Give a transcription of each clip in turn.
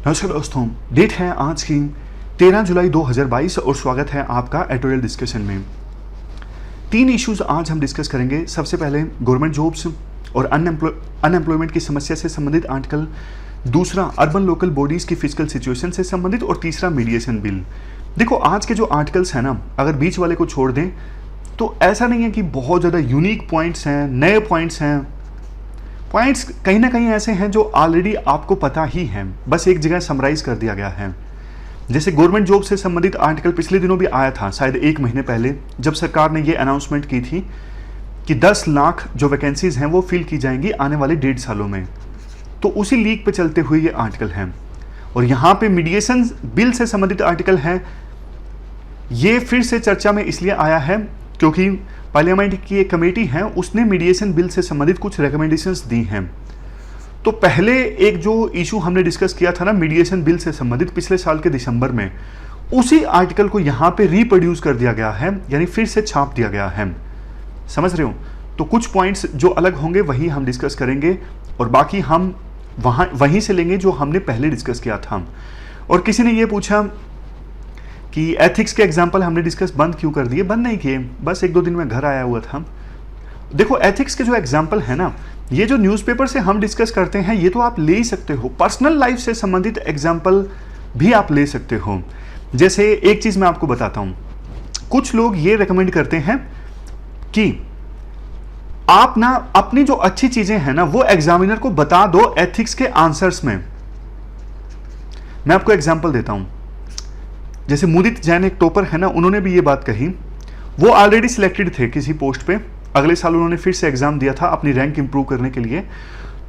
नमस्कार दोस्तों, डेट है आज की 13 जुलाई 2022 और स्वागत है आपका एडिटोरियल डिस्कशन में। तीन इश्यूज आज हम डिस्कस करेंगे। सबसे पहले गवर्नमेंट जॉब्स और अनएम्प्लॉयमेंट की समस्या से संबंधित आर्टिकल, दूसरा अर्बन लोकल बॉडीज़ की फिजिकल सिचुएशन से संबंधित और तीसरा मीडिएशन बिल। देखो आज के जो आर्टिकल्स हैं ना, अगर बीच वाले को छोड़ दें तो ऐसा नहीं है कि बहुत ज़्यादा यूनिक पॉइंट्स हैं, नए पॉइंट्स हैं। पॉइंट्स कहीं ना कहीं ऐसे हैं जो ऑलरेडी आपको पता ही हैं, बस एक जगह समराइज कर दिया गया है। जैसे गवर्नमेंट जॉब से संबंधित आर्टिकल पिछले दिनों भी आया था, शायद एक महीने पहले, जब सरकार ने ये अनाउंसमेंट की थी कि 10 लाख जो वैकेंसीज हैं वो फिल की जाएंगी आने वाले 1.5 सालों में। तो उसी लीक पे चलते हुए ये आर्टिकल है। और यहाँ पे मीडिएशन बिल से संबंधित आर्टिकल है। ये फिर से चर्चा में इसलिए आया है क्योंकि पार्लियामेंट की एक कमेटी है, उसने मीडिएशन बिल से संबंधित कुछ रिकमेंडेशंस दी हैं। तो पहले एक जो इशू हमने डिस्कस किया था ना मीडिएशन बिल से संबंधित पिछले साल के दिसंबर में, उसी आर्टिकल को यहाँ पे रिप्रोड्यूस कर दिया गया है, यानी फिर से छाप दिया गया है। समझ रहे हो? तो कुछ पॉइंट्स जो अलग होंगे वही हम डिस्कस करेंगे और बाकी हम वहीं से लेंगे जो हमने पहले डिस्कस किया था। और किसी ने ये पूछा कि एथिक्स के एग्जाम्पल हमने डिस्कस बंद क्यों कर दिए। बंद नहीं किए, बस 1-2 दिन में घर आया हुआ था। देखो एथिक्स के जो एग्जाम्पल है ना, ये जो न्यूज़पेपर से हम डिस्कस करते हैं ये तो आप ले ही सकते हो। पर्सनल लाइफ से संबंधित एग्जाम्पल भी आप ले सकते हो। जैसे एक चीज़ मैं आपको बताता हूँ, कुछ लोग ये रेकमेंड करते हैं कि आप ना अपनी जो अच्छी चीज़ें हैं ना वो एग्जामिनर को बता दो एथिक्स के आंसर्स में। मैं आपको एग्जाम्पल देता हूँ। जैसे मुदित जैन एक टॉपर है ना, उन्होंने भी ये बात कही। वो ऑलरेडी सिलेक्टेड थे किसी पोस्ट पे, अगले साल उन्होंने फिर से एग्जाम दिया था अपनी रैंक इंप्रूव करने के लिए।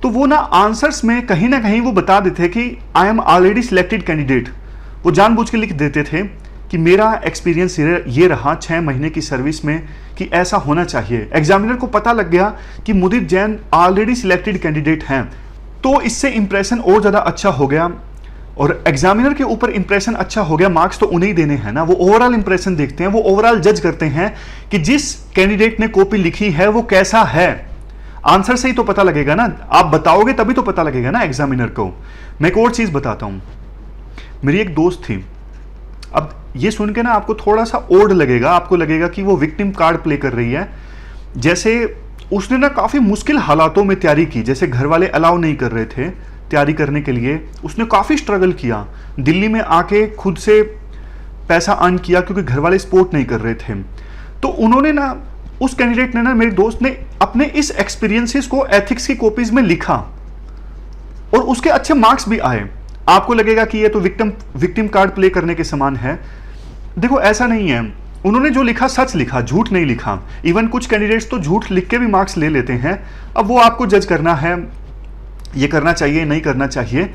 तो वो ना आंसर्स में कहीं ना कहीं वो बता देते कि I am already selected candidate. वो जानबूझ के लिख देते थे कि मेरा एक्सपीरियंस ये रहा 6 महीने की सर्विस में कि ऐसा होना चाहिए। एग्जामिनर को पता लग गया कि मुदित जैन ऑलरेडी सिलेक्टेड कैंडिडेट हैं, तो इससे इंप्रेशन और ज़्यादा अच्छा हो गया। और एग्जामिनर के ऊपर इंप्रेशन अच्छा हो गया, मार्क्स तो उन्हें ही देने हैं ना, वो ओवरऑल इंप्रेशन देखते हैं, वो ओवरऑल जज करते हैं कि जिस कैंडिडेट ने कॉपी लिखी है वो कैसा है। आंसर से ही तो पता लगेगा ना, आप बताओगे तभी तो पता लगेगा ना एग्जामिनर को। मैं एक और चीज बताता हूं। मेरी एक दोस्त थी, अब ये सुन के ना आपको थोड़ा सा ओड लगेगा, आपको लगेगा कि वो विक्टिम कार्ड प्ले कर रही है। जैसे उसने ना काफी मुश्किल हालातों में तैयारी की, जैसे घर वाले अलाउ नहीं कर रहे थे तैयारी करने के लिए, उसने काफ़ी स्ट्रगल किया। दिल्ली में आके खुद से पैसा अर्न किया क्योंकि घर वाले सपोर्ट नहीं कर रहे थे। तो उन्होंने ना, उस कैंडिडेट ने ना, मेरे दोस्त ने अपने इस एक्सपीरियंसेस को एथिक्स की कॉपीज में लिखा और उसके अच्छे मार्क्स भी आए। आपको लगेगा कि ये तो विक्टिम कार्ड प्ले करने के समान है। देखो ऐसा नहीं है, उन्होंने जो लिखा सच लिखा, झूठ नहीं लिखा। इवन कुछ कैंडिडेट्स तो झूठ लिख के भी मार्क्स ले लेते हैं। अब वो आपको जज करना है, ये करना चाहिए नहीं करना चाहिए।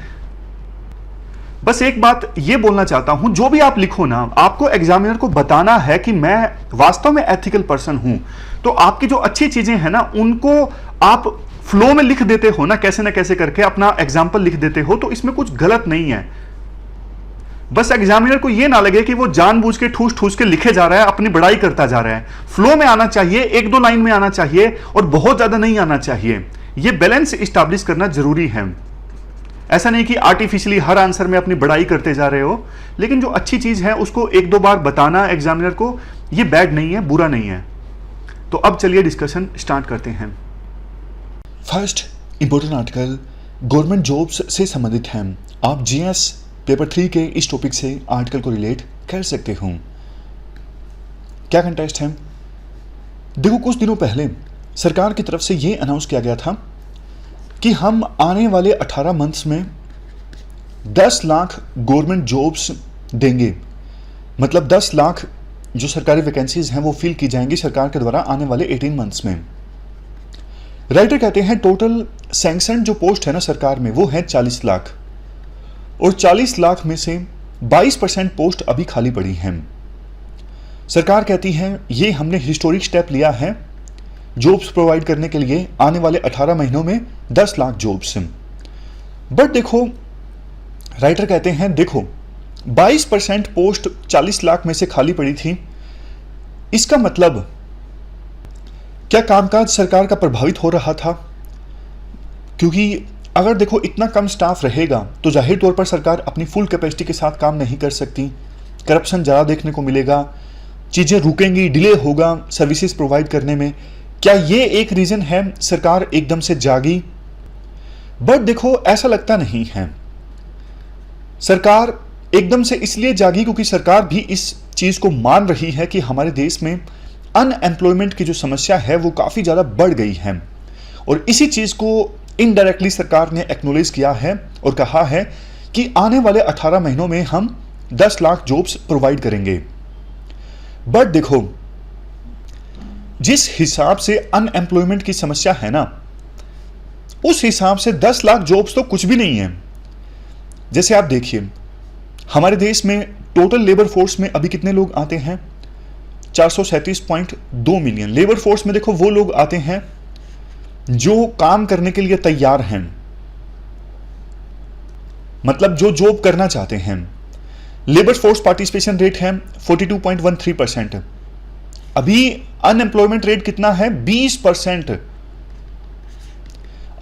बस एक बात ये बोलना चाहता हूं, जो भी आप लिखो ना, आपको एग्जामिनर को बताना है कि मैं वास्तव में एथिकल पर्सन हूं। तो आपकी जो अच्छी चीजें हैं ना, उनको आप फ्लो में लिख देते हो ना कैसे करके अपना एग्जाम्पल लिख देते हो, तो इसमें कुछ गलत नहीं है। बस एग्जामिनर को ये ना लगे कि वो जानबूझ के ठूस ठूस के लिखे जा रहा है, अपनी बड़ाई करता जा रहा है। फ्लो में आना चाहिए, 1-2 लाइन में आना चाहिए और बहुत ज्यादा नहीं आना चाहिए। ये बैलेंस इस्टेब्लिश करना जरूरी है। ऐसा नहीं कि आर्टिफिशियली हर आंसर में अपनी बड़ाई करते जा रहे हो, लेकिन जो अच्छी चीज है उसको 1-2 बार बताना एग्जामिनर को, ये बैड नहीं है, बुरा नहीं है। तो अब चलिए डिस्कशन स्टार्ट करते हैं। First important article government jobs से संबंधित है। आप जीएस पेपर 3 के इस टॉपिक से आर्टिकल को रिलेट कर सकते हो। क्या कंटेस्ट है? देखो कुछ दिनों पहले सरकार की तरफ से ये अनाउंस किया गया था कि हम आने वाले 18 मंथ्स में 10 लाख गवर्नमेंट जॉब्स देंगे। मतलब 10 लाख जो सरकारी वैकेंसीज हैं वो फिल की जाएंगी सरकार के द्वारा आने वाले 18 मंथ्स में। राइटर कहते हैं टोटल सैंक्शन जो पोस्ट है ना सरकार में वो है 40 लाख, और 40 लाख में से 22% पोस्ट अभी खाली पड़ी हैं। सरकार कहती है ये हमने हिस्टोरिक स्टेप लिया है जॉब्स प्रोवाइड करने के लिए, आने वाले 18 महीनों में 10 लाख जॉब्स। बट देखो राइटर कहते हैं देखो 22% पोस्ट 40 लाख में से खाली पड़ी थी, इसका मतलब क्या कामकाज सरकार का प्रभावित हो रहा था? क्योंकि अगर देखो इतना कम स्टाफ रहेगा तो जाहिर तौर पर सरकार अपनी फुल कैपेसिटी के साथ काम नहीं कर सकती, करप्शन ज़्यादा देखने को मिलेगा, चीज़ें रुकेंगी, डिले होगा सर्विसेज प्रोवाइड करने में। क्या ये एक रीज़न है सरकार एकदम से जागी? बट देखो ऐसा लगता नहीं है। सरकार एकदम से इसलिए जागी क्योंकि सरकार भी इस चीज़ को मान रही है कि हमारे देश में अनएम्प्लॉयमेंट की जो समस्या है वो काफ़ी ज़्यादा बढ़ गई है, और इसी चीज़ को इनडायरेक्टली सरकार ने एक्नॉलेज किया है और कहा है कि आने वाले 18 महीनों में हम 10 लाख जॉब्स प्रोवाइड करेंगे। बट देखो जिस हिसाब से अनएम्प्लॉयमेंट की समस्या है ना, उस हिसाब से 10 लाख जॉब्स तो कुछ भी नहीं है। जैसे आप देखिए हमारे देश में टोटल लेबर फोर्स में अभी कितने लोग आते हैं? 437.2 मिलियन। लेबर फोर्स में देखो वो लोग आते हैं जो काम करने के लिए तैयार हैं, मतलब जो जॉब करना चाहते हैं। लेबर फोर्स पार्टिसिपेशन रेट है 42.13%। अभी अनएम्प्लॉयमेंट रेट कितना है? 20%।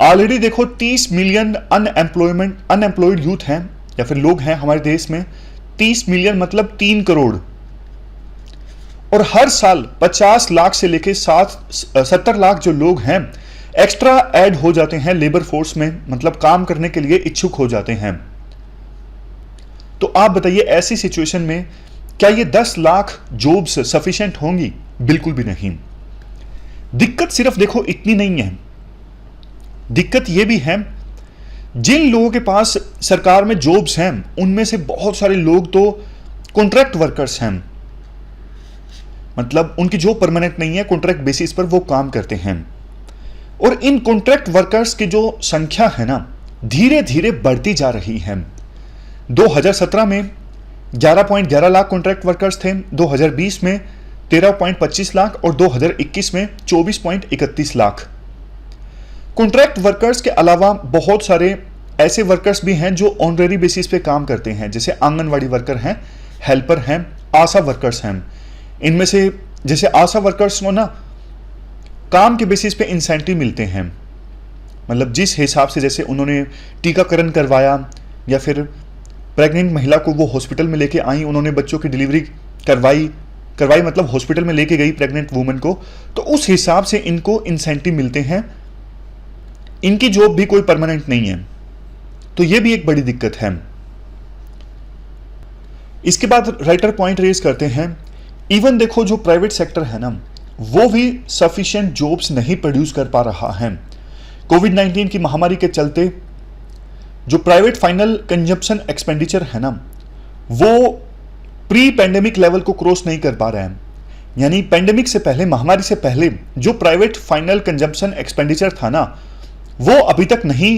ऑलरेडी देखो 30 मिलियन अनएम्प्लॉयड यूथ हैं या फिर लोग हैं हमारे देश में। 30 मिलियन मतलब 3 करोड़। और हर साल 50 लाख से लेके 70 लाख जो लोग हैं एक्स्ट्रा ऐड हो जाते हैं लेबर फोर्स में, मतलब काम करने के लिए इच्छुक हो जाते हैं। तो आप बताइए ऐसी सिचुएशन में क्या ये 10 लाख जॉब्स सफिशिएंट होंगी? बिल्कुल भी नहीं। दिक्कत सिर्फ देखो इतनी नहीं है, दिक्कत ये भी है जिन लोगों के पास सरकार में जॉब्स हैं उनमें से बहुत सारे लोग तो कॉन्ट्रैक्ट वर्कर्स हैं, मतलब उनकी जॉब परमानेंट नहीं है, कॉन्ट्रैक्ट बेसिस पर वो काम करते हैं। और इन कॉन्ट्रैक्ट वर्कर्स की जो संख्या है ना धीरे धीरे बढ़ती जा रही है। 2017 में 11.11 लाख कॉन्ट्रैक्ट वर्कर्स थे, 2020 में 13.25 लाख और 2021 में 24.31 लाख। कॉन्ट्रैक्ट वर्कर्स के अलावा बहुत सारे ऐसे वर्कर्स भी हैं जो ऑनरेरी बेसिस पे काम करते हैं, जैसे आंगनवाड़ी वर्कर हैं, हेल्पर हैं, आशा वर्कर्स हैं। इनमें से जैसे आशा वर्कर्स को ना काम के बेसिस पे इंसेंटिव मिलते हैं, मतलब जिस हिसाब से जैसे उन्होंने टीकाकरण करवाया या फिर प्रेग्नेंट महिला को वो हॉस्पिटल में लेके आई, उन्होंने बच्चों की डिलीवरी करवाई मतलब हॉस्पिटल में लेके गई प्रेग्नेंट वुमेन को, तो उस हिसाब से इनको इंसेंटिव मिलते हैं। इनकी जॉब भी कोई परमानेंट नहीं है, तो ये भी एक बड़ी दिक्कत है। इसके बाद राइटर पॉइंट रेज करते हैं, इवन देखो जो प्राइवेट सेक्टर है ना वो भी सफिशिएंट जॉब्स नहीं प्रोड्यूस कर पा रहा है। कोविड-19 की महामारी के चलते जो प्राइवेट फाइनल कंजप्शन एक्सपेंडिचर है ना वो प्री पैंडेमिक लेवल को क्रॉस नहीं कर पा रहा है। यानी पैंडेमिक से पहले, महामारी से पहले जो प्राइवेट फाइनल कंजप्शन एक्सपेंडिचर था ना वो अभी तक नहीं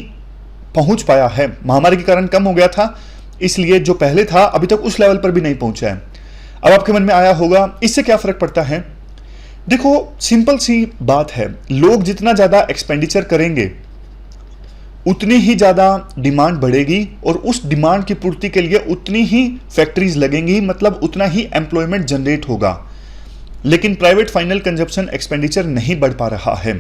पहुंच पाया है। महामारी के कारण कम हो गया था, इसलिए जो पहले था अभी तक उस लेवल पर भी नहीं पहुंचा है। अब आपके मन में आया होगा इससे क्या फर्क पड़ता है? देखो सिंपल सी बात है, लोग जितना ज्यादा एक्सपेंडिचर करेंगे उतनी ही ज्यादा डिमांड बढ़ेगी और उस डिमांड की पूर्ति के लिए उतनी ही फैक्ट्रीज लगेंगी, मतलब उतना ही एम्प्लॉयमेंट जनरेट होगा। लेकिन प्राइवेट फाइनल कंजप्शन एक्सपेंडिचर नहीं बढ़ पा रहा है,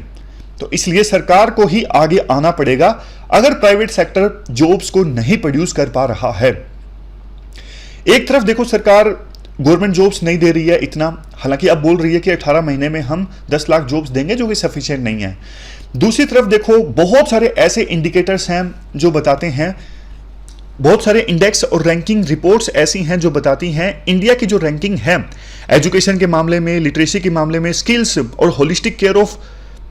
तो इसलिए सरकार को ही आगे आना पड़ेगा अगर प्राइवेट सेक्टर जॉब्स को नहीं प्रोड्यूस कर पा रहा है। एक तरफ देखो सरकार गवर्नमेंट जॉब्स नहीं दे रही है इतना, हालांकि अब बोल रही है कि 18 महीने में हम 10 लाख जॉब्स देंगे, जो कि सफिशिएंट नहीं है। दूसरी तरफ देखो बहुत सारे ऐसे इंडिकेटर्स हैं जो बताते हैं, बहुत सारे इंडेक्स और रैंकिंग रिपोर्ट्स ऐसी हैं जो बताती हैं इंडिया की जो रैंकिंग है एजुकेशन के मामले में, लिटरेसी के मामले में, स्किल्स और holistic care of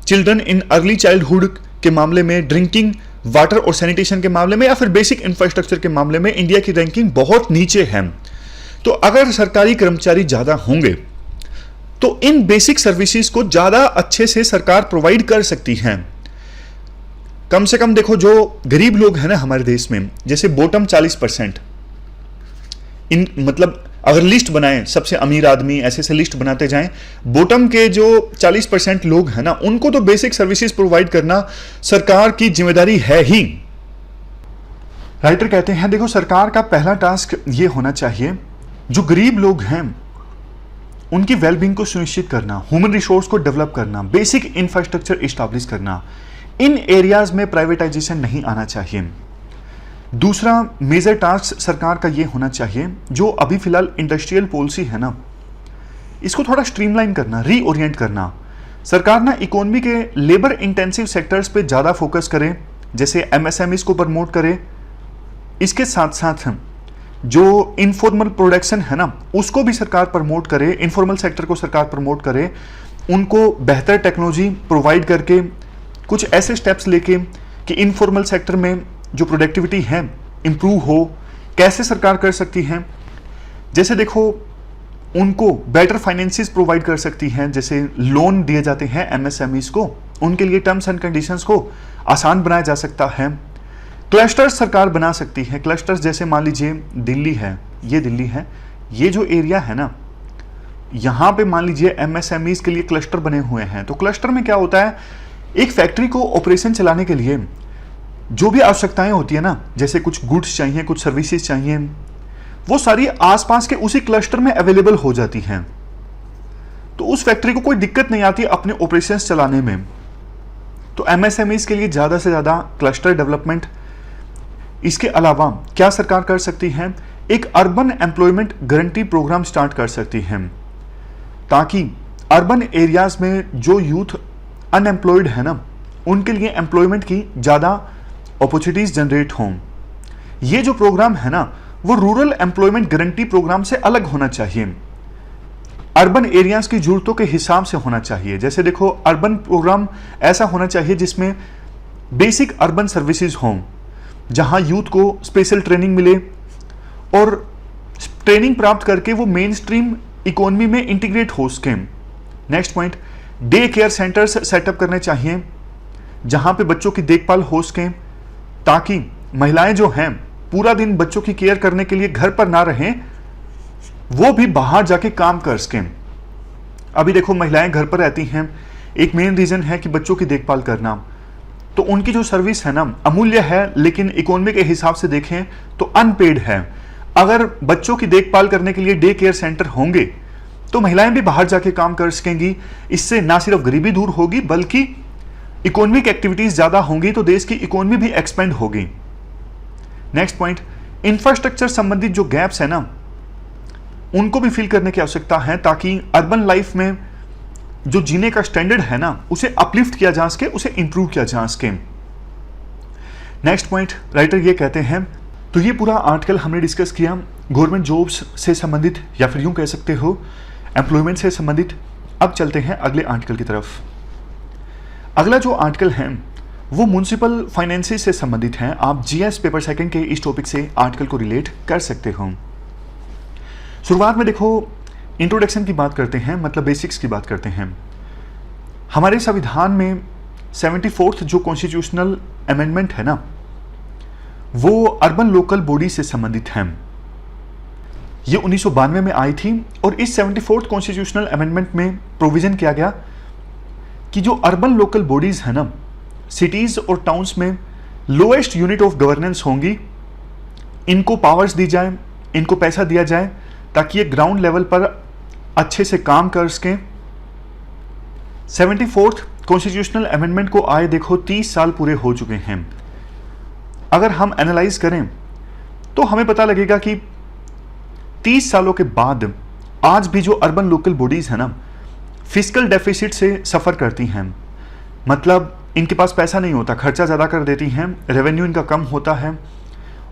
children in early childhood के मामले में, ड्रिंकिंग वाटर और सैनिटेशन के मामले में या फिर बेसिक इंफ्रास्ट्रक्चर के मामले में इंडिया की रैंकिंग बहुत नीचे है। तो अगर सरकारी कर्मचारी ज्यादा होंगे तो इन बेसिक सर्विसेज को ज्यादा अच्छे से सरकार प्रोवाइड कर सकती है। कम से कम देखो जो गरीब लोग हैं ना हमारे देश में, जैसे बॉटम 40%, इन मतलब अगर लिस्ट बनाएं सबसे अमीर आदमी ऐसे लिस्ट बनाते जाएं, बॉटम के जो 40% लोग हैं ना उनको तो बेसिक सर्विसेज प्रोवाइड करना सरकार की जिम्मेदारी है ही। राइटर कहते हैं देखो सरकार का पहला टास्क ये होना चाहिए जो गरीब लोग हैं उनकी वेलबींग को सुनिश्चित करना, ह्यूमन रिसोर्स को डेवलप करना, बेसिक इंफ्रास्ट्रक्चर इस्टेब्लिश करना। इन एरियाज में प्राइवेटाइजेशन नहीं आना चाहिए। दूसरा मेजर टास्क सरकार का ये होना चाहिए, जो अभी फिलहाल इंडस्ट्रियल पॉलिसी है ना, इसको थोड़ा स्ट्रीमलाइन करना, रीओरिएंट करना। सरकार ना इकोनॉमी के लेबर इंटेंसिव सेक्टर्स पे ज़्यादा फोकस करे, जैसे एमएसएमईज को प्रमोट करे। इसके साथ साथ जो इनफॉर्मल प्रोडक्शन है ना, उसको भी सरकार प्रमोट करे, इनफॉर्मल सेक्टर को सरकार प्रमोट करे, उनको बेहतर टेक्नोलॉजी प्रोवाइड करके, कुछ ऐसे स्टेप्स लेके कि इनफॉर्मल सेक्टर में जो प्रोडक्टिविटी है इम्प्रूव हो। कैसे सरकार कर सकती है? जैसे देखो, उनको बेटर फाइनेंसिस प्रोवाइड कर सकती हैं, जैसे लोन दिए जाते हैं एमएसएमईज को, उनके लिए टर्म्स एंड कंडीशंस को आसान बनाया जा सकता है। क्लस्टर्स सरकार बना सकती है। क्लस्टर्स जैसे मान लीजिए दिल्ली है, ये जो एरिया है ना, यहाँ पे मान लीजिए एमएसएमईज के लिए क्लस्टर बने हुए हैं। तो क्लस्टर में क्या होता है, एक फैक्ट्री को ऑपरेशन चलाने के लिए जो भी आवश्यकताएं होती है ना, जैसे कुछ गुड्स चाहिए, कुछ सर्विसेज चाहिए, वो सारी आसपास के उसी क्लस्टर में अवेलेबल हो जाती हैं। तो उस फैक्ट्री को कोई दिक्कत नहीं आती अपने ऑपरेशंस चलाने में। तो एमएसएमईज के लिए ज़्यादा से ज़्यादा क्लस्टर डेवलपमेंट। इसके अलावा क्या सरकार कर सकती है, एक urban employment guarantee programme start कर सकती है, ताकि अर्बन एरियाज में जो यूथ अनएम्प्लॉयड है ना, उनके लिए एम्प्लॉयमेंट की ज़्यादा अपॉर्चुनिटीज जनरेट हों। ये जो प्रोग्राम है ना, वो रूरल एम्प्लॉयमेंट गारंटी प्रोग्राम से अलग होना चाहिए, अर्बन एरियाज की जरूरतों के हिसाब से होना चाहिए। जैसे देखो, अर्बन प्रोग्राम ऐसा होना चाहिए जिसमें बेसिक अर्बन सर्विसेज हों, जहां यूथ को स्पेशल ट्रेनिंग मिले और ट्रेनिंग प्राप्त करके वो मेन स्ट्रीम इकोनॉमी में इंटीग्रेट हो सके। Next point, day care centres setup करने चाहिए, जहां पे बच्चों की देखभाल हो सके, ताकि महिलाएं जो हैं पूरा दिन बच्चों की केयर करने के लिए घर पर ना रहें, वो भी बाहर जाके काम कर सकें। अभी देखो, महिलाएं घर पर रहती हैं, एक मेन रीजन है कि बच्चों की देखभाल करना, तो उनकी जो सर्विस है ना, अमूल्य है, लेकिन इकोनॉमी के हिसाब से देखें तो अनपेड है। अगर बच्चों की देखभाल करने के लिए डे केयर सेंटर होंगे तो महिलाएं भी बाहर जाके काम कर सकेंगी। इससे ना सिर्फ गरीबी दूर होगी, बल्कि इकोनॉमिक एक्टिविटीज ज्यादा होंगी, तो देश की इकोनॉमी भी एक्सपेंड होगी। नेक्स्ट पॉइंट, इंफ्रास्ट्रक्चर संबंधित जो गैप्स है ना, उनको भी फिल करने की आवश्यकता है, ताकि अर्बन लाइफ में जो जीने का स्टैंडर्ड है ना, उसे अपलिफ्ट किया जा सके, उसे इंप्रूव किया जा सके। नेक्स्ट पॉइंट, राइटर ये कहते हैं, तो ये पूरा आर्टिकल हमने डिस्कस किया गवर्नमेंट जॉब्स से संबंधित, या फिर यूं कह सकते हो एम्प्लॉयमेंट से संबंधित। अब चलते हैं अगले आर्टिकल की तरफ। अगला जो आर्टिकल है वो म्युनिसिपल फाइनेंसेस से संबंधित है। आप जीएस पेपर सेकंड के इस टॉपिक से आर्टिकल को रिलेट कर सकते हो। शुरुआत में देखो, इंट्रोडक्शन की बात करते हैं, मतलब बेसिक्स की बात करते हैं। हमारे संविधान में 74th जो कॉन्स्टिट्यूशनल अमेंडमेंट है ना, वो अर्बन लोकल बॉडी से संबंधित है। ये 1992 में आई थी, और इस 74th कॉन्स्टिट्यूशनल अमेंडमेंट में प्रोविजन किया गया कि जो अर्बन लोकल बॉडीज है ना, सिटीज और टाउन्स में लोएस्ट यूनिट ऑफ गवर्नेंस होंगी, इनको पावर्स दी जाए, इनको पैसा दिया जाए, ताकि ये ग्राउंड लेवल पर अच्छे से काम कर सकें। 74th कॉन्स्टिट्यूशनल अमेंडमेंट को आए देखो 30 साल पूरे हो चुके हैं। अगर हम एनालाइज करें तो हमें पता लगेगा कि 30 सालों के बाद आज भी जो अर्बन लोकल बॉडीज है ना, फिस्कल डेफिसिट से सफ़र करती हैं। मतलब इनके पास पैसा नहीं होता, खर्चा ज़्यादा कर देती हैं, रेवेन्यू इनका कम होता है,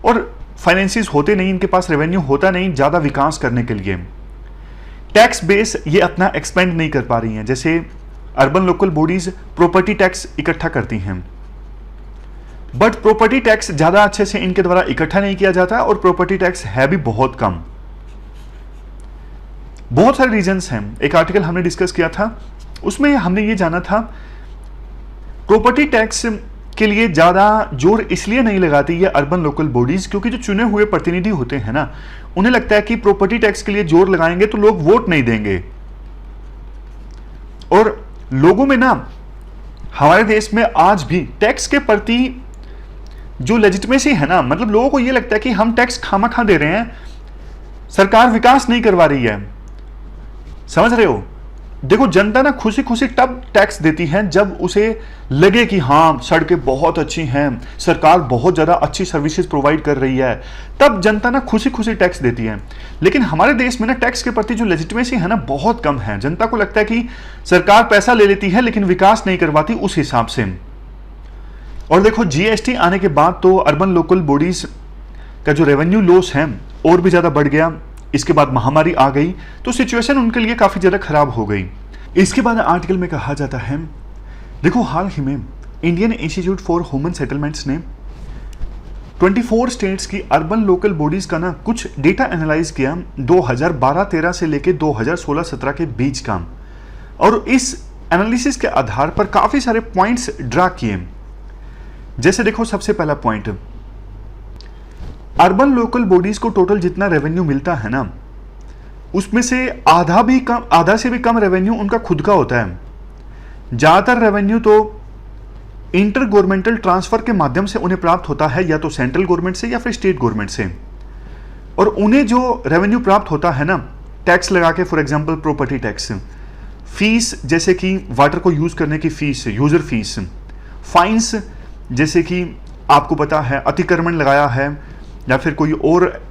और फाइनेंसिस होते नहीं, इनके पास रेवेन्यू होता नहीं ज़्यादा विकास करने के लिए। टैक्स बेस ये अपना एक्सपेंड नहीं कर पा रही हैं। जैसे urban local bodies property tax इकट्ठा करती हैं, बट प्रॉपर्टी टैक्स ज़्यादा अच्छे से इनके द्वारा इकट्ठा नहीं किया जाता, और प्रॉपर्टी टैक्स है भी बहुत कम। बहुत सारे रीजंस हैं। एक आर्टिकल हमने डिस्कस किया था, उसमें हमने ये जाना था प्रॉपर्टी टैक्स के लिए ज़्यादा जोर इसलिए नहीं लगाती ये अर्बन लोकल बॉडीज, क्योंकि जो चुने हुए प्रतिनिधि होते हैं ना, उन्हें लगता है कि प्रॉपर्टी टैक्स के लिए जोर लगाएंगे तो लोग वोट नहीं देंगे। और लोगों में ना, हमारे देश में आज भी टैक्स के प्रति जो लेजिटिमेसी है ना, मतलब लोगों को ये लगता है कि हम टैक्स खामखा दे रहे हैं, सरकार विकास नहीं करवा रही है। समझ रहे हो? देखो जनता ना खुशी खुशी तब टैक्स देती है जब उसे लगे कि हाँ सड़कें बहुत अच्छी हैं, सरकार बहुत ज़्यादा अच्छी सर्विसेज प्रोवाइड कर रही है, तब जनता ना खुशी खुशी टैक्स देती है। लेकिन हमारे देश में ना टैक्स के प्रति जो लेजिटिमेसी है ना बहुत कम है। जनता को लगता है कि सरकार पैसा ले लेती है लेकिन विकास नहीं करवाती उस हिसाब से। और देखो जीएसटी आने के बाद तो अर्बन लोकल बॉडीज का जो रेवेन्यू लॉस है और भी ज़्यादा बढ़ गया। इसके बाद महामारी आ गई तो सिचुएशन उनके लिए काफ़ी ज़्यादा खराब हो गई। इसके बाद आर्टिकल में कहा जाता है, देखो हाल ही में Indian institute for human settlements ने 24 स्टेट्स की अर्बन लोकल बॉडीज का ना कुछ डेटा एनालाइज किया 2012-13 से लेके 2016-17 के बीच का, और इस एनालिसिस के आधार पर काफ़ी सारे पॉइंट्स ड्रा किए। जैसे देखो सबसे पहला पॉइंट, अर्बन लोकल बॉडीज को टोटल जितना रेवेन्यू मिलता है ना उसमें से आधा से भी कम रेवेन्यू उनका खुद का होता है। ज़्यादातर रेवेन्यू तो इंटर गवर्नमेंटल ट्रांसफर के माध्यम से उन्हें प्राप्त होता है, या तो सेंट्रल गवर्नमेंट से या फिर स्टेट गवर्नमेंट से। और उन्हें जो रेवेन्यू प्राप्त होता है ना टैक्स लगा के, for example property tax, fees जैसे कि वाटर को यूज़ करने की फीस, यूज़र फीस, फाइन्स जैसे कि आपको पता है अतिक्रमण लगाया है या फिर कोई और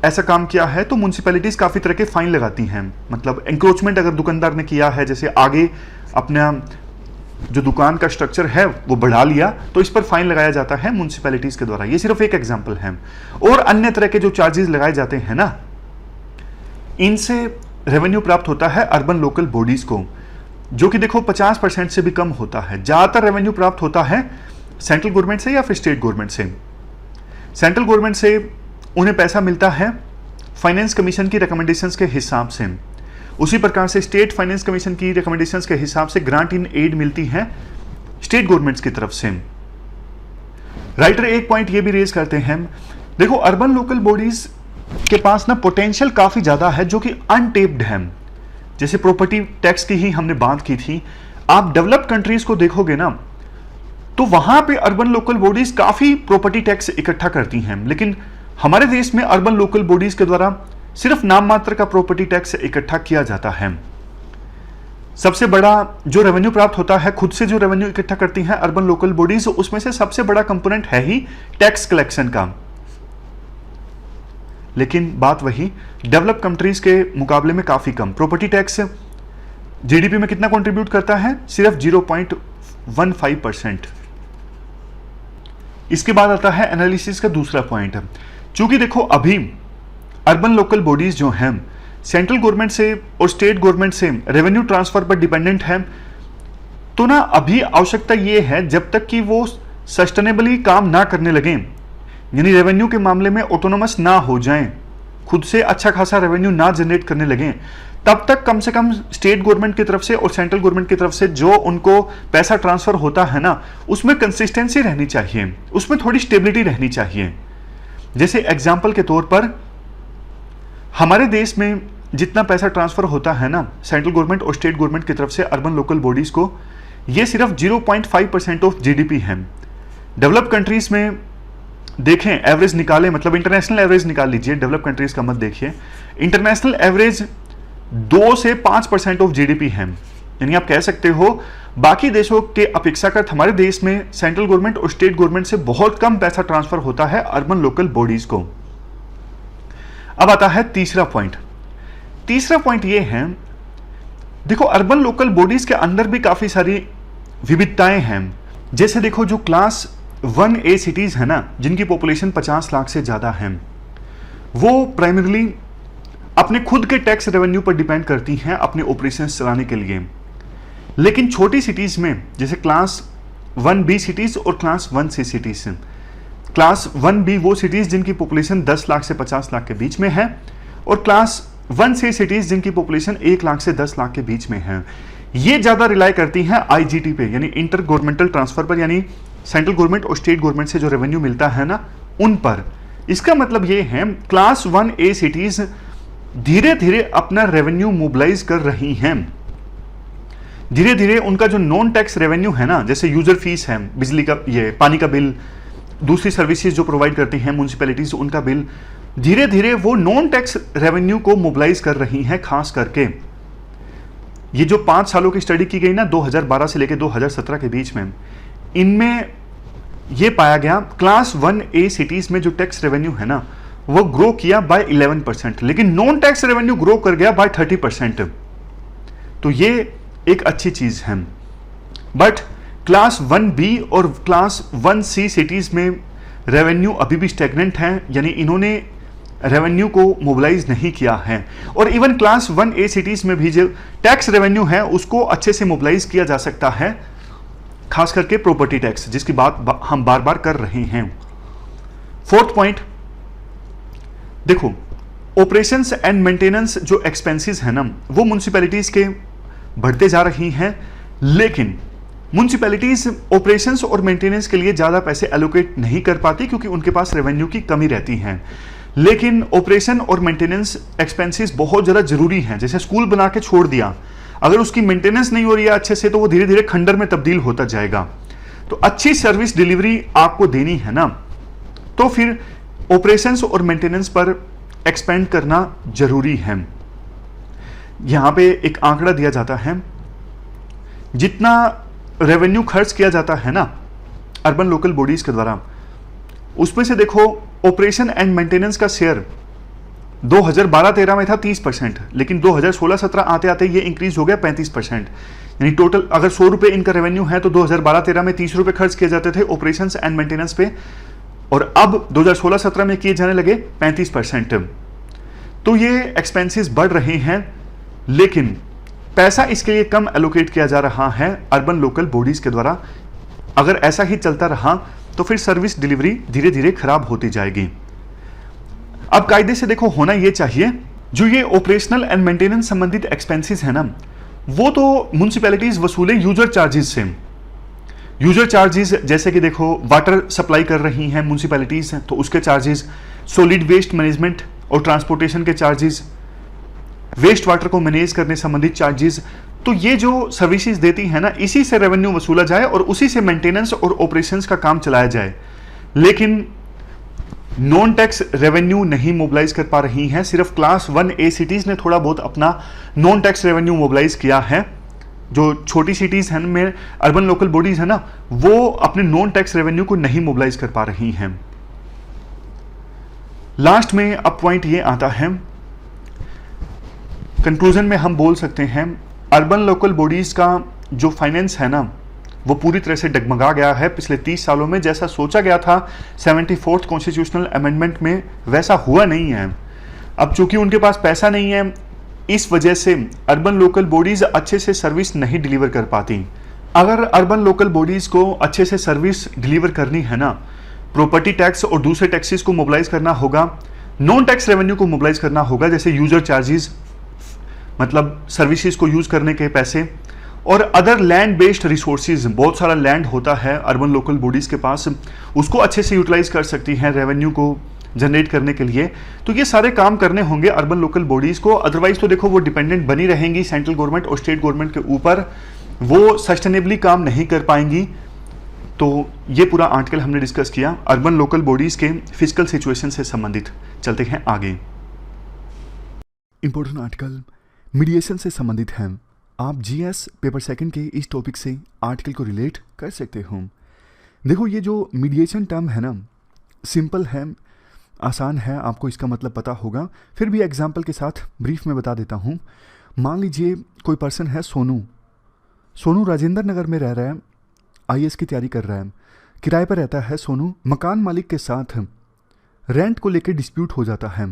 ऐसा काम किया है तो म्यूनसिपैलिटीज काफ़ी तरह के फाइन लगाती हैं। मतलब एंक्रोचमेंट अगर दुकानदार ने किया है, जैसे आगे अपना जो दुकान का स्ट्रक्चर है वो बढ़ा लिया तो इस पर फाइन लगाया जाता है म्यूनसिपैलिटीज के द्वारा। ये सिर्फ एक एग्जांपल है। और अन्य तरह के जो चार्जेस लगाए जाते हैं ना, इनसे रेवेन्यू प्राप्त होता है अर्बन लोकल बॉडीज को, जो कि देखो 50% से भी कम होता है। ज़्यादातर रेवेन्यू प्राप्त होता है सेंट्रल गवर्नमेंट से या फिर स्टेट गवर्नमेंट से। सेंट्रल गवर्नमेंट से उन्हें पैसा मिलता है फाइनेंस कमीशन की रिकमेंडेशंस के हिसाब से। उसी प्रकार से स्टेट फाइनेंस कमीशन की रिकमेंडेशंस के हिसाब से ग्रांट इन एड मिलती है स्टेट गवर्नमेंट्स की तरफ से। राइटर एक पॉइंट ये भी रेज करते हैं, देखो अर्बन लोकल बॉडीज के पास ना पोटेंशियल काफ़ी ज़्यादा है जो कि अनटेप्ड है। जैसे प्रॉपर्टी टैक्स की ही हमने बात की थी। आप डेवलप्ड कंट्रीज को देखोगे ना तो वहां पे अर्बन लोकल बॉडीज काफ़ी प्रॉपर्टी टैक्स इकट्ठा करती हैं, लेकिन हमारे देश में अर्बन लोकल बॉडीज के द्वारा सिर्फ नाम मात्र का प्रॉपर्टी टैक्स इकट्ठा किया जाता है। सबसे बड़ा जो रेवेन्यू प्राप्त होता है, खुद से जो रेवेन्यू इकट्ठा करती हैं अर्बन लोकल बॉडीज, उसमें से सबसे बड़ा कंपोनेंट है ही टैक्स कलेक्शन का। लेकिन बात वही, डेवलप्ड कंट्रीज के मुकाबले में काफी कम। प्रॉपर्टी टैक्स जीडीपी में कितना कंट्रीब्यूट करता है? सिर्फ 0.15%। इसके बाद आता है एनालिसिस का दूसरा पॉइंट। चूंकि देखो अभी अर्बन लोकल बॉडीज जो हैं सेंट्रल गवर्नमेंट से और स्टेट गवर्नमेंट से रेवेन्यू ट्रांसफर पर डिपेंडेंट है, तो ना अभी आवश्यकता ये है जब तक कि वो सस्टेनेबली काम ना करने लगें, यानी रेवेन्यू के मामले में ऑटोनोमस ना हो जाएं, खुद से अच्छा खासा रेवेन्यू ना जनरेट करने लगें, तब तक कम से कम स्टेट गवर्नमेंट की तरफ से और सेंट्रल गवर्नमेंट की तरफ से जो उनको पैसा ट्रांसफर होता है ना, उसमें कंसिस्टेंसी रहनी चाहिए, उसमें थोड़ी स्टेबिलिटी रहनी चाहिए। जैसे एग्जाम्पल के तौर पर हमारे देश में जितना पैसा ट्रांसफर होता है ना सेंट्रल गवर्नमेंट और स्टेट गवर्नमेंट की तरफ से अर्बन लोकल बॉडीज को, ये सिर्फ 0.5% ऑफ जीडीपी है। डेवलप कंट्रीज में देखें एवरेज निकालें, मतलब इंटरनेशनल एवरेज निकाल लीजिए, डेवलप कंट्रीज का मत देखिए। इंटरनेशनल एवरेज 2 से 5% ऑफ जीडीपी है। यानी आप कह सकते हो बाकी देशों के अपेक्षाकृत हमारे देश में सेंट्रल गवर्नमेंट और स्टेट गवर्नमेंट से बहुत कम पैसा ट्रांसफर होता है अर्बन लोकल बॉडीज को। अब आता है तीसरा पॉइंट। तीसरा पॉइंट ये है, देखो अर्बन लोकल बॉडीज के अंदर भी काफी सारी विविधताएं हैं। जैसे देखो जो क्लास 1A सिटीज है ना, जिनकी पॉपुलेशन 50 लाख से ज्यादा है, वो प्राइमरीली अपने खुद के टैक्स रेवेन्यू पर डिपेंड करती हैं अपने ऑपरेशंस चलाने के लिए। लेकिन छोटी सिटीज में जैसे क्लास 1B सिटीज और class 1C cities, class 1B वो सिटीज जिनकी पॉपुलेशन 10 लाख से 50 लाख के बीच में है, और क्लास 1C सिटीज जिनकी पॉपुलेशन 1 लाख से 10 लाख के बीच में है, ये ज्यादा रिलाई करती हैं IGT पे, यानी इंटर गवर्नमेंटल ट्रांसफर पर, यानी सेंट्रल गवर्नमेंट और स्टेट गवर्नमेंट से जो रेवेन्यू मिलता है ना उन पर। इसका मतलब ये है क्लास 1A सिटीज धीरे धीरे अपना रेवेन्यू मोबिलाइज कर रही हैं। धीरे धीरे उनका जो नॉन टैक्स रेवेन्यू है ना, जैसे यूजर फीस है, बिजली का, ये पानी का बिल, दूसरी सर्विसेज जो प्रोवाइड करती हैं म्यूनसिपैलिटीज उनका बिल, धीरे धीरे वो नॉन टैक्स रेवेन्यू को मोबिलाइज कर रही हैं खास करके। ये जो 5 सालों की स्टडी की गई ना 2012 से लेकर 2017 के बीच में, इनमें ये पाया गया क्लास 1A सिटीज में जो टैक्स रेवेन्यू है ना वो ग्रो किया बाय 11%, लेकिन नॉन टैक्स रेवेन्यू ग्रो कर गया बाय 30%। तो ये एक अच्छी चीज है। बट क्लास 1B और क्लास 1C सिटीज में रेवेन्यू अभी भी स्टेगनेंट है, यानी इन्होंने रेवेन्यू को मोबिलाइज नहीं किया है। और इवन क्लास 1A सिटीज में भी जो टैक्स रेवेन्यू है उसको अच्छे से मोबिलाइज किया जा सकता है, खास करके प्रॉपर्टी टैक्स, जिसकी बात हम बार बार कर रहे हैं। फोर्थ पॉइंट देखो, ऑपरेशंस एंड मेंटेनेंस जो एक्सपेंसेस है ना वो म्युनिसिपैलिटीज के बढ़ते जा रही हैं, लेकिन म्युनिसिपैलिटीज ऑपरेशंस और मेंटेनेंस के लिए ज़्यादा पैसे एलोकेट नहीं कर पाती क्योंकि उनके पास रेवेन्यू की कमी रहती है। लेकिन ऑपरेशन और मेंटेनेंस एक्सपेंसेस बहुत ज़्यादा जरूरी हैं। जैसे स्कूल बना के छोड़ दिया, अगर उसकी मेंटेनेंस नहीं हो रही है अच्छे से तो वो धीरे धीरे खंडर में तब्दील होता जाएगा। तो अच्छी सर्विस डिलीवरी आपको देनी है ना, तो फिर ऑपरेशंस और मेंटेनेंस पर एक्सपेंड करना जरूरी है। यहां पे एक आंकड़ा दिया जाता है, जितना रेवेन्यू खर्च किया जाता है ना अर्बन लोकल बॉडीज के द्वारा, उसमें से देखो ऑपरेशन एंड मेंटेनेंस का शेयर 2012-13 में था 30%, लेकिन 2016-17 आते आते ये इंक्रीज हो गया 35%। यानी टोटल अगर 100 रुपये इनका रेवेन्यू है तो 2012-13 में 30 रुपये खर्च किए जाते थे ऑपरेशंस एंड मेंटेनेंस पे, और अब 2016-17 में किए जाने लगे 35%। तो ये एक्सपेंसेस बढ़ रहे हैं, लेकिन पैसा इसके लिए कम एलोकेट किया जा रहा है अर्बन लोकल बॉडीज के द्वारा। अगर ऐसा ही चलता रहा तो फिर सर्विस डिलीवरी धीरे धीरे खराब होती जाएगी। अब कायदे से देखो होना ये चाहिए, जो ये ऑपरेशनल एंड मेंटेनेंस संबंधित एक्सपेंसेस है ना वो तो म्युनिसिपैलिटीज वसूले यूजर चार्जेस से। यूजर चार्जेस जैसे कि देखो वाटर सप्लाई कर रही हैं म्युनिसिपैलिटीज तो उसके चार्जेस, सॉलिड वेस्ट मैनेजमेंट और ट्रांसपोर्टेशन के चार्जेस, वेस्ट वाटर को मैनेज करने संबंधित चार्जेस, तो ये जो सर्विसेज देती है ना इसी से रेवेन्यू वसूला जाए और उसी से मेंटेनेंस और ऑपरेशंस का काम चलाया जाए। लेकिन नॉन टैक्स रेवेन्यू नहीं मोबिलाइज कर पा रही हैं, सिर्फ क्लास 1A सिटीज ने थोड़ा बहुत अपना नॉन टैक्स रेवेन्यू मोबिलाइज किया है। जो छोटी सिटीज हैं में अर्बन लोकल बॉडीज है ना वो अपने नॉन टैक्स रेवेन्यू को नहीं मोबिलाइज कर पा रही हैं। लास्ट में अब पॉइंट ये आता है, कंक्लूजन में हम बोल सकते हैं अर्बन लोकल बॉडीज का जो फाइनेंस है ना वो पूरी तरह से डगमगा गया है पिछले 30 सालों में। जैसा सोचा गया था 74th कॉन्स्टिट्यूशनल अमेंडमेंट में वैसा हुआ नहीं है। अब चूंकि उनके पास पैसा नहीं है, इस वजह से अर्बन लोकल बॉडीज अच्छे से सर्विस नहीं डिलीवर कर पाती। अगर अर्बन लोकल बॉडीज को अच्छे से सर्विस डिलीवर करनी है ना, प्रॉपर्टी टैक्स और दूसरे टैक्सेस को मोबिलाइज करना होगा, नॉन टैक्स रेवेन्यू को मोबिलाइज करना होगा, जैसे यूजर चार्जेस मतलब सर्विसेज को यूज करने के पैसे, और अदर लैंड बेस्ड रिसोर्सेज, बहुत सारा लैंड होता है अर्बन लोकल बॉडीज के पास, उसको अच्छे से यूटिलाइज कर सकती हैं रेवेन्यू को जनरेट करने के लिए। तो ये सारे काम करने होंगे अर्बन लोकल बॉडीज को, अदरवाइज तो देखो वो डिपेंडेंट बनी रहेंगी सेंट्रल गवर्नमेंट और स्टेट गवर्नमेंट के ऊपर, वो सस्टेनेबली काम नहीं कर पाएंगी। तो ये पूरा आर्टिकल हमने डिस्कस किया अर्बन लोकल बॉडीज के फिजिकल सिचुएशन से संबंधित। चलते हैं आगे। इंपॉर्टेंट आर्टिकल मीडिएशन से संबंधित है। आप जीएस पेपर सेकंड के इस टॉपिक से आर्टिकल को रिलेट कर सकते हो। देखो ये जो मीडिएशन टर्म है ना सिंपल है, आसान है, आपको इसका मतलब पता होगा, फिर भी एग्जांपल के साथ ब्रीफ में बता देता हूँ। मान लीजिए कोई पर्सन है सोनू राजेंद्र नगर में रह रहा है, आईएएस की तैयारी कर रहा है, किराए पर रहता है सोनू। मकान मालिक के साथ रेंट को लेकर डिस्प्यूट हो जाता है।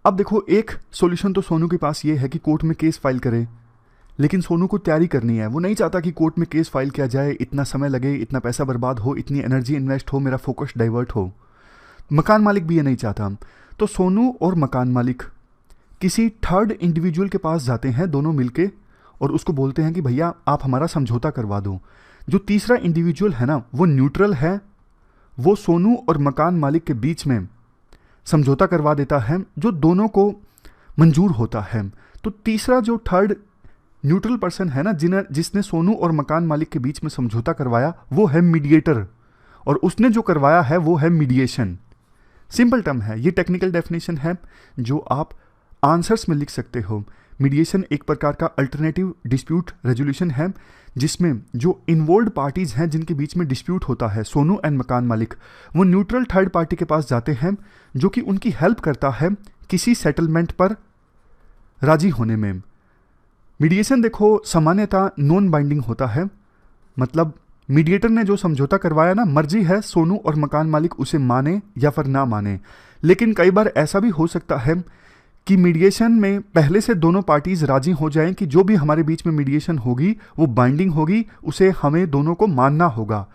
अब देखो एक सॉल्यूशन तो सोनू के पास ये है कि कोर्ट में केस फाइल करे, लेकिन सोनू को तैयारी करनी है, वो नहीं चाहता कि कोर्ट में केस फाइल किया जाए, इतना समय लगे, इतना पैसा बर्बाद हो, इतनी एनर्जी इन्वेस्ट हो, मेरा फोकस डाइवर्ट हो। मकान मालिक भी ये नहीं चाहता। तो सोनू और मकान मालिक किसी थर्ड इंडिविजुअल के पास जाते हैं दोनों मिलके और उसको बोलते हैं कि भैया आप हमारा समझौता करवा दो। जो तीसरा इंडिविजुअल है ना वो न्यूट्रल है, वो सोनू और मकान मालिक के बीच में समझौता करवा देता है जो दोनों को मंजूर होता है। तो तीसरा जो थर्ड न्यूट्रल पर्सन है ना जिसने सोनू और मकान मालिक के बीच में समझौता करवाया वो है मीडिएटर, और उसने जो करवाया है वो है मीडिएशन। सिंपल टर्म है, ये टेक्निकल डेफिनेशन है जो आप आंसर्स में लिख सकते हो। मीडिएशन एक प्रकार का अल्टरनेटिव डिस्प्यूट रेजोल्यूशन है जिसमें जो इन्वॉल्व पार्टीज हैं जिनके बीच में डिस्प्यूट होता है, सोनू एंड मकान मालिक, वो न्यूट्रल थर्ड पार्टी के पास जाते हैं जो कि उनकी हेल्प करता है किसी सेटलमेंट पर राजी होने में। मीडिएशन देखो सामान्यतः नॉन बाइंडिंग होता है, मतलब मीडिएटर ने जो समझौता करवाया ना, मर्जी है सोनू और मकान मालिक उसे माने या फिर ना माने। लेकिन कई बार ऐसा भी हो सकता है कि मीडिएशन में पहले से दोनों पार्टीज राजी हो जाएं कि जो भी हमारे बीच में मीडिएशन होगी वो बाइंडिंग होगी, उसे हमें दोनों को मानना होगा।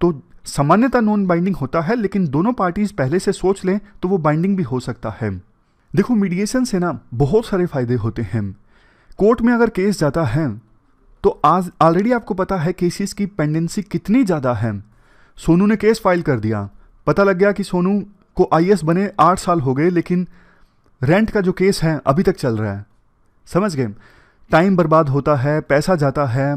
तो सामान्यतः नॉन बाइंडिंग होता है, लेकिन दोनों पार्टीज पहले से सोच लें तो वो बाइंडिंग भी हो सकता है। देखो मीडिएशन से ना बहुत सारे फायदे होते हैं। कोर्ट में अगर केस जाता है तो आज ऑलरेडी आपको पता है केसेस की पेंडेंसी कितनी ज़्यादा है। सोनू ने केस फाइल कर दिया, पता लग गया कि सोनू को आईएएस बने 8 साल हो गए, लेकिन रेंट का जो केस है अभी तक चल रहा है। समझ गए? टाइम बर्बाद होता है, पैसा जाता है,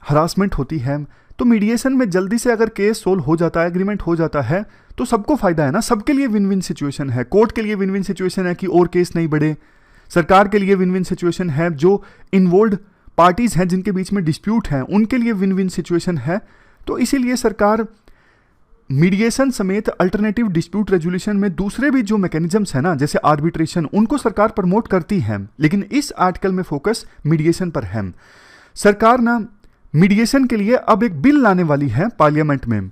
हरासमेंट होती है। तो मीडिएशन में जल्दी से अगर केस सोल्व हो जाता है, एग्रीमेंट हो जाता है, तो सबको फायदा है ना, सबके लिए विन विन सिचुएशन है। कोर्ट के लिए विन विन सिचुएशन है कि और केस नहीं बढ़े, सरकार के लिए विन विन सिचुएशन है, जो इन्वॉल्व पार्टीज हैं जिनके बीच में डिस्प्यूट है उनके लिए विन विन सिचुएशन है। तो इसीलिए सरकार मीडिएशन समेत अल्टरनेटिव डिस्प्यूट रेजोल्यूशन में दूसरे भी जो मैकेनिज्म्स है ना, जैसे आर्बिट्रेशन, उनको सरकार प्रमोट करती है। लेकिन इस आर्टिकल में फोकस मीडिएशन पर है। सरकार ना मीडिएशन के लिए अब एक बिल लाने वाली है पार्लियामेंट में,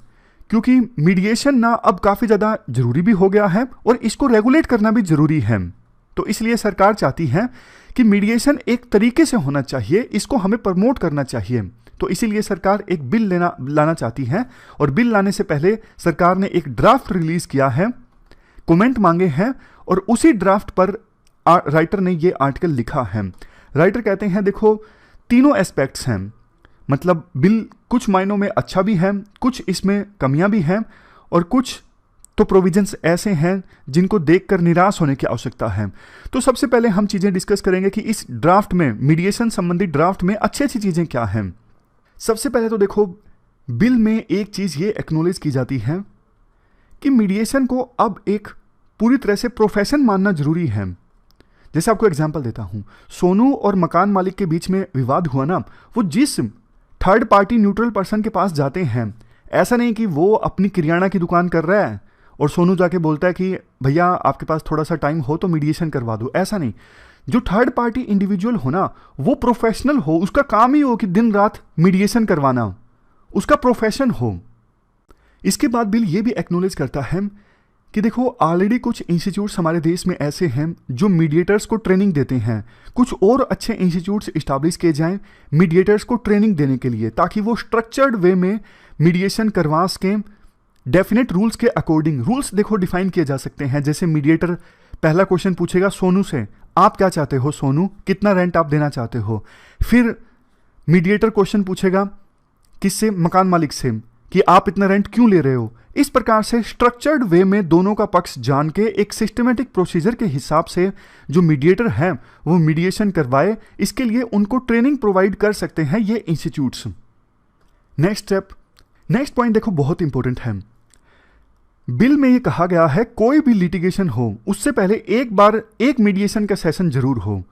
क्योंकि मीडिएशन ना अब काफ़ी ज़्यादा जरूरी भी हो गया है और इसको रेगुलेट करना भी जरूरी है। तो इसलिए सरकार चाहती है कि मीडिएशन एक तरीके से होना चाहिए, इसको हमें प्रमोट करना चाहिए। तो इसीलिए सरकार एक बिल लाना चाहती है, और बिल लाने से पहले सरकार ने एक ड्राफ्ट रिलीज किया है, कमेंट मांगे हैं, और उसी ड्राफ्ट पर राइटर ने ये आर्टिकल लिखा है। राइटर कहते हैं देखो तीनों एस्पेक्ट्स हैं, मतलब बिल कुछ मायनों में अच्छा भी है, कुछ इसमें कमियां भी हैं, और कुछ तो प्रोविजंस ऐसे हैं जिनको देखकर निराश होने की आवश्यकता है। तो सबसे पहले हम चीज़ें डिस्कस करेंगे कि इस ड्राफ्ट में, मीडिएशन संबंधी ड्राफ्ट में अच्छी अच्छी चीज़ें क्या हैं। सबसे पहले तो देखो बिल में एक चीज़ ये एक्नॉलेज की जाती है कि मीडिएशन को अब एक पूरी तरह से प्रोफेशन मानना जरूरी है। जैसे आपको एग्जांपल देता हूँ, सोनू और मकान मालिक के बीच में विवाद हुआ ना, वो जिस थर्ड पार्टी न्यूट्रल पर्सन के पास जाते हैं, ऐसा नहीं कि वो अपनी किराना की दुकान कर रहा है और सोनू जाके बोलता है कि भैया आपके पास थोड़ा सा टाइम हो तो मीडिएशन करवा दो। ऐसा नहीं, जो थर्ड पार्टी इंडिविजुअल हो ना, वो प्रोफेशनल हो, उसका काम ही हो कि दिन रात मीडिएशन करवाना, उसका प्रोफेशन हो। इसके बाद बिल ये भी एक्नॉलेज करता है कि देखो ऑलरेडी कुछ इंस्टीट्यूट्स हमारे देश में ऐसे हैं जो मीडिएटर्स को ट्रेनिंग देते हैं। कुछ और अच्छे इंस्टीट्यूट्स इस्टेब्लिश किए जाएं मीडिएटर्स को ट्रेनिंग देने के लिए, ताकि वो स्ट्रक्चर्ड वे में मीडिएशन करवा सकें। डेफिनेट रूल्स के अकॉर्डिंग रूल्स देखो डिफाइन किए जा सकते हैं। जैसे मीडिएटर पहला क्वेश्चन पूछेगा सोनू से, आप क्या चाहते हो सोनू, कितना रेंट आप देना चाहते हो। फिर मीडिएटर क्वेश्चन पूछेगा किससे, मकान मालिक से, कि आप इतना रेंट क्यों ले रहे हो। इस प्रकार से स्ट्रक्चर्ड वे में दोनों का पक्ष जान के एक सिस्टमेटिक प्रोसीजर के हिसाब से जो मीडिएटर हैं वो मीडिएशन करवाए, इसके लिए उनको ट्रेनिंग प्रोवाइड कर सकते हैं ये इंस्टीट्यूट्स। नेक्स्ट पॉइंट देखो बहुत इंपॉर्टेंट है। बिल में ये कहा गया है कोई भी लिटिगेशन हो उससे पहले एक बार एक मीडिएशन का सेशन जरूर हो।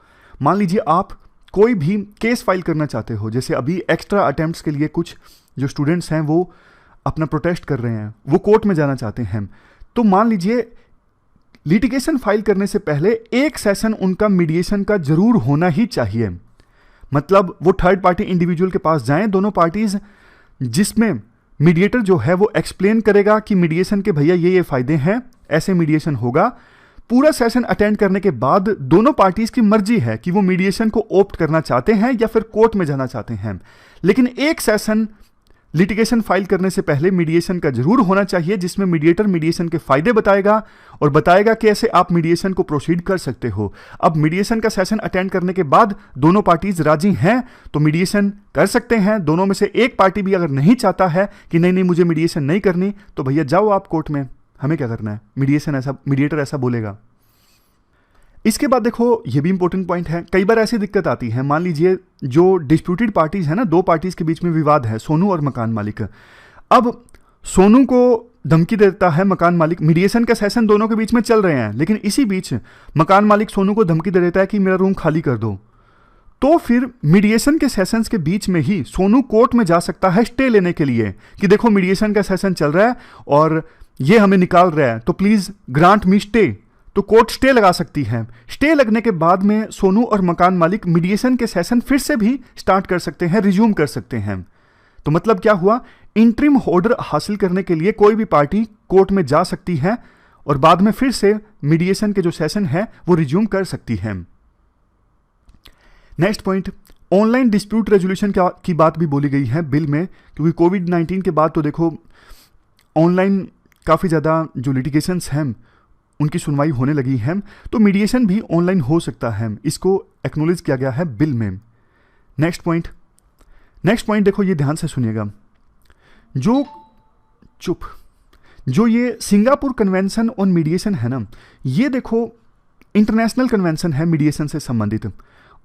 मान लीजिए आप कोई भी केस फाइल करना चाहते हो, जैसे अभी एक्स्ट्रा अटेम्प्ट्स के लिए कुछ जो स्टूडेंट्स हैं वो अपना प्रोटेस्ट कर रहे हैं, वो कोर्ट में जाना चाहते हैं, तो मान लीजिए लिटिगेशन फाइल करने से पहले एक सेशन उनका मीडिएशन का जरूर होना ही चाहिए। मतलब वो थर्ड पार्टी इंडिविजुअल के पास जाएं, दोनों पार्टीज, जिसमें मीडिएटर जो है वो एक्सप्लेन करेगा कि मीडिएशन के भैया ये फायदे हैं, ऐसे मीडिएशन होगा। पूरा सेशन अटेंड करने के बाद दोनों पार्टीज की मर्जी है कि वो मीडिएशन को ऑप्ट करना चाहते हैं या फिर कोर्ट में जाना चाहते हैं। लेकिन एक सेशन लिटिगेशन फाइल करने से पहले मीडिएशन का जरूर होना चाहिए, जिसमें मीडिएटर मीडिएशन के फायदे बताएगा और बताएगा कि कैसे आप मीडिएशन को प्रोसीड कर सकते हो। अब मीडिएशन का सेशन अटेंड करने के बाद दोनों पार्टीज राजी हैं तो मीडिएशन कर सकते हैं। दोनों में से एक पार्टी भी अगर नहीं चाहता है कि नहीं मुझे मीडिएशन नहीं करनी, तो भैया जाओ आप कोर्ट में, हमें क्या करना है, मीडिएटर ऐसा बोलेगा। इसके बाद देखो ये भी इंपॉर्टेंट पॉइंट है, कई बार ऐसी दिक्कत आती है। मान लीजिए जो डिस्प्यूटेड पार्टीज है ना, दो पार्टीज के बीच में विवाद है, सोनू और मकान मालिक। अब सोनू को धमकी देता है मकान मालिक, मीडिएशन का सेशन दोनों के बीच में चल रहे हैं, लेकिन इसी बीच मकान मालिक सोनू को धमकी दे देता है कि मेरा रूम खाली कर दो। तो फिर मीडिएशन के सेशंस के बीच में ही सोनू कोर्ट में जा सकता है स्टे लेने के लिए कि देखो मीडिएशन का सेशन चल रहा है और ये हमें निकाल रहा है, तो प्लीज ग्रांट मी स्टे। तो कोर्ट स्टे लगा सकती है। स्टे लगने के बाद में सोनू और मकान मालिक मीडिएशन के सेशन फिर से भी स्टार्ट कर सकते हैं, रिज्यूम कर सकते हैं। तो मतलब क्या हुआ, इंटरिम ऑर्डर हासिल करने के लिए कोई भी पार्टी कोर्ट में जा सकती है और बाद में फिर से मीडिएशन के जो सेशन है वो रिज्यूम कर सकती है। Next point, online dispute resolution की बात भी बोली गई है बिल में, क्योंकि कोविड-19 के बाद तो देखो ऑनलाइन काफ़ी ज़्यादा जो लिटिगेशंस हैं उनकी सुनवाई होने लगी है, तो मीडिएशन भी ऑनलाइन हो सकता है, इसको एक्नॉलेज किया गया है बिल में। नेक्स्ट पॉइंट देखो, ये ध्यान से सुनिएगा। जो ये सिंगापुर कन्वेंशन ऑन मीडिएशन है ना, ये देखो इंटरनेशनल कन्वेंशन है मीडिएशन से संबंधित